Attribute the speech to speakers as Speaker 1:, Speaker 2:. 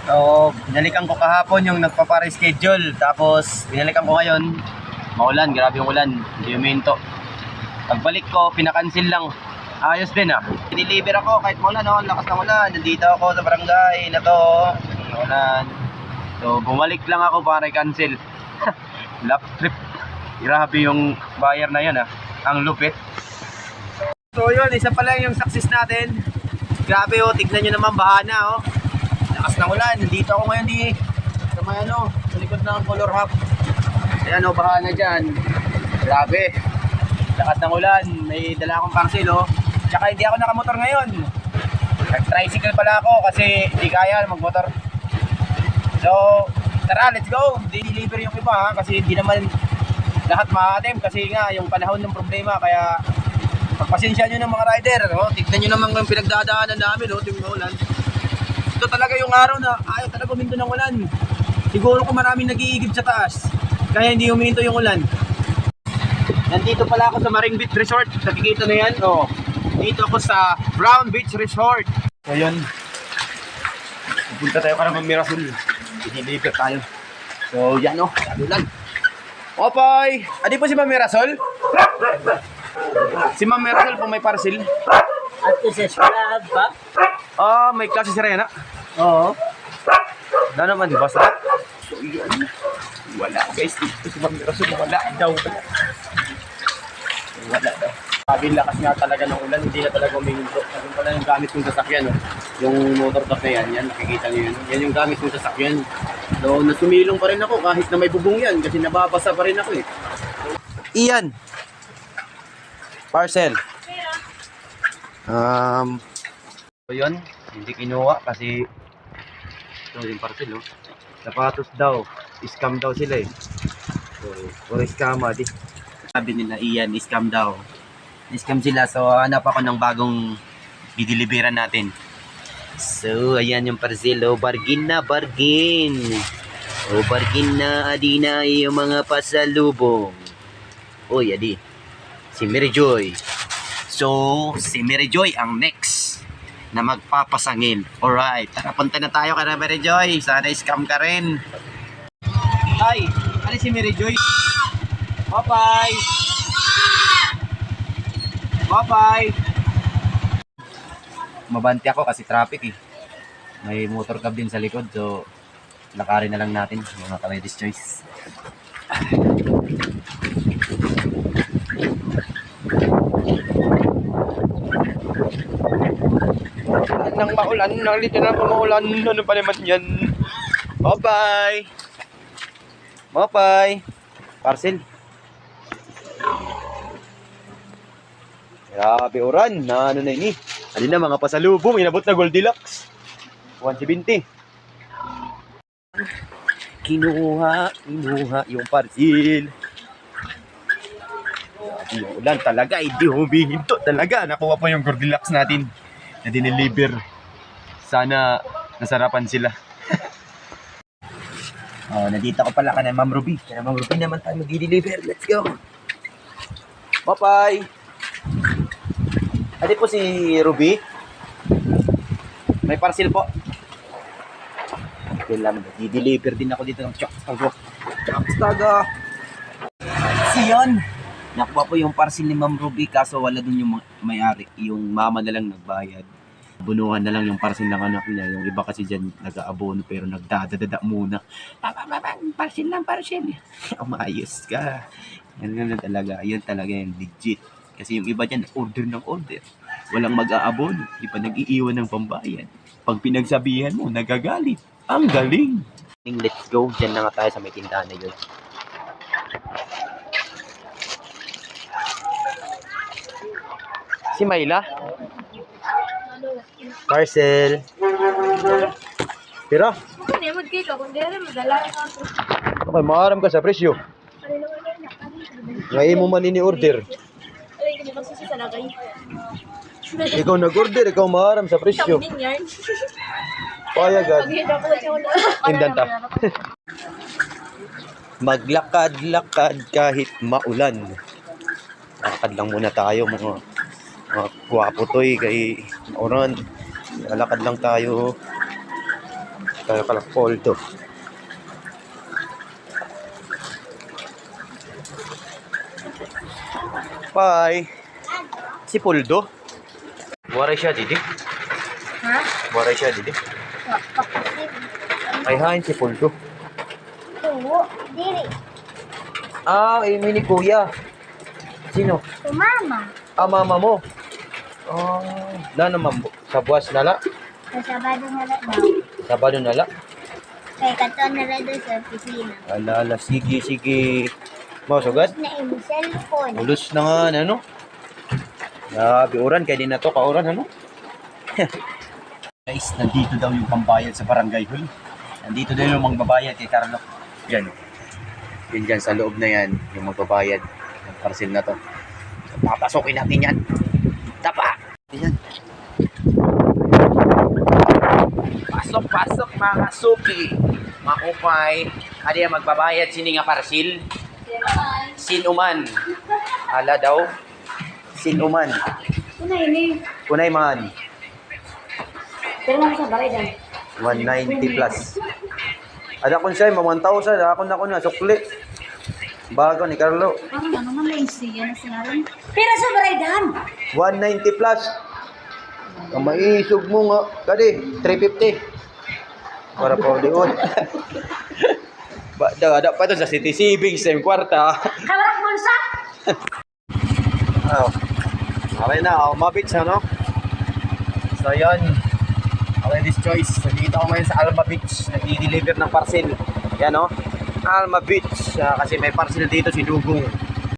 Speaker 1: So, binalikan ko kahapon yung nagpapare-schedule. Tapos, binalikan ko ngayon. Maulan, grabe yung ulan. Hindi huminto. Pagbalik ko, pinakancel lang. Ayos din ah. Deliver ako kahit maulan, no? Lakas ng ulan. Nandito ako sa barangay na to. Ulan. So, bumalik lang ako para i-cancel. Lap trip. Grabe yung buyer na yan ah. Ang lupit. So yun, isa pa lang yung success natin. Grabe oh, tignan nyo naman bahana oh. Lakas ng ulan, nandito ako ngayon sa may sa likod ng Color Hub. Ayan oh, bahana dyan. Grabe. Lakas ng ulan, may dala akong parcel oh. Tsaka hindi ako nakamotor ngayon. Nag-tricycle pala ako kasi hindi kaya magmotor. So, tara, let's go. Deliver yung iba ha, kasi hindi naman lahat ma-attempt kasi nga yung panahon ng problema, kaya pagpasensya nyo ng mga rider, oh. Tignan nyo naman yung pinagdadaanan namin, oh, tingnan ulan. Ito talaga yung araw na ayaw talaga huminto ng ulan. Siguro kung maraming nag-iigib sa taas, kaya hindi huminto yung ulan. Nandito pala ako sa Maring Beach Resort. Nakikita na yan, oh. Dito ako sa Brown Beach Resort. So yun, pupunta tayo para mag-Mirasol. Deliver tayo. So yan oh, ulan. Opay! Adi po si Ma'am Mirasol? Si Ma'am Mirasol po may parcel.
Speaker 2: At isa eskwelahan pa?
Speaker 1: Ah, may klase si Rena.
Speaker 2: Oo.
Speaker 1: Na naman, basta. So yun. Wala guys, dito si Ma'am Mirasol. Wala daw. Wala daw. Sabi lakas nga talaga ng ulan, hindi na talaga uminto. Kasi pala yung gamit kong sasakyan, oh. Yung motor top na yan, nakikita nyo yun. Yan yung gamit kong sasakyan. So, nasumilong pa rin ako kahit na may bubong yan kasi nababasa pa rin ako eh. Iyan. Parcel. So yun, hindi kinuha kasi ito yung parcel, oh. Sapatos daw, scam daw sila eh. So, or scam di. Sabi nila iyan, scam daw. Scam sila, so hanap ako ng bagong dideliveran natin. So, ayan yung parcel, oh. Bargain na, bargain. O, bargain na, adi na yung mga pasalubong. Uy, adi. Si Mary Joy. So, si Mary Joy ang next na magpapasangil. Alright, tara punta na tayo kay Mary Joy. Sana scam ka rin. Ay, ano si Mary Joy? Bye-bye. Bye-bye. Mabanti ako kasi traffic eh. May motor cab din sa likod, so lakarin na lang natin mga ka-ladies choice. Nang maulan, nalito na po maulan. Ano pa naman yan? Bye-bye. Bye-bye. Parcel. Grabe oran, na ano na ini. Ano na mga pasalubong, inabot na Goldilocks. 170. Kinuha yung parcel. Yung ulan talaga, hindi humihinto talaga. Nakuha pa yung Goldilocks natin na dineliver. Sana nasarapan sila. Oh, nandito ko pala ka na Ma'am Ruby. Kaya Ma'am Ruby naman tayo mag-deliver. Let's go. Bye-bye. Adi po si Ruby. May parcel po. Okay lang, di-deliver din ako dito ng Chokstaga. Siyon. Nakuha po yung parcel ni Ma'am Ruby kaso wala dun yung may-ari. Yung mama na lang nagbayad. Bunuhan na lang yung parcel ng anak niya. Yung iba kasi dyan nag-aabono pero nagdadadada muna. Parcel lang, parcel. Umayos ka. Yan na talaga. Yan talaga yung legit. Kasi yung iba dyan, order ng order. Walang mag-aabono. Di pa nag-iiwan ng pambayad. Pag pinagsabihan mo, nagagalit. Ang galing. Let's go. Diyan na nga tayo sa may tindahan na yun. Si Mayla? Parcel. Pira? Okay, maaram ka sa presyo. Ngayon mo man ini-order. Ikaw nag-order, ikaw maaram sa presyo. Payagan. Indanta. Maglakad-lakad kahit maulan. Lakad lang muna tayo mga gwapo to'y kay maulan. Lakad lang tayo. Kaya pala, Poldo. Bye. Si Poldo. Waray siya, Didi.
Speaker 3: Ha?
Speaker 1: Waray siya, Didi. Ay, hain si Poldo.
Speaker 3: Oo, diri.
Speaker 1: Ah, Amy ni Kuya. Sino?
Speaker 3: Sumama.
Speaker 1: Ah, mama mo. Oh, na naman. Sa buwas nala.
Speaker 3: Sa Sabado na lang daw.
Speaker 1: Sabado nala.
Speaker 3: Kaya kato na lang doon sa opisina.
Speaker 1: Ala, sige, sige. Mau sugad?
Speaker 3: Na yung cellphone.
Speaker 1: Ulos na nga, ano? Grabe, oran. Kaya din na to, kaoran, ano? Guys, nandito daw yung pambayad sa barangay hall. Nandito daw yung magbabayad kay Carlo. Diyan. Yun dyan sa loob na yan, yung magbabayad ng parcel na to. So, papasokin natin yan. Tapa! Yan. Pasok, pasok mga suki. Mga kupay. Ano yan, magbabayad sini nga parcel? Sinuman. Hala daw. Sinuman.
Speaker 3: Kunay ni.
Speaker 1: Kunay man.
Speaker 3: Pero lang sa baray dyan.
Speaker 1: 190 plus. Ada kon siya, 1,000. Ako na sukli. Bago ni Carlo.
Speaker 3: Parang ano man na yung siya na sinarin. Pero sa baray dyan.
Speaker 1: 190 plus. Ang maisog mo nga. Kadi, 350. Para pa ulit. Ada pa ito sa City Savings sa kwarta.
Speaker 3: Kawarak mo sa?
Speaker 1: Oh. Okay na, Alma Beach, ano? So, yun. Okay, this choice. Nandito ako ngayon sa Alma Beach. Nag-deliver ng parcel. Yan, no? Alma Beach. Kasi may parcel dito si Dugong.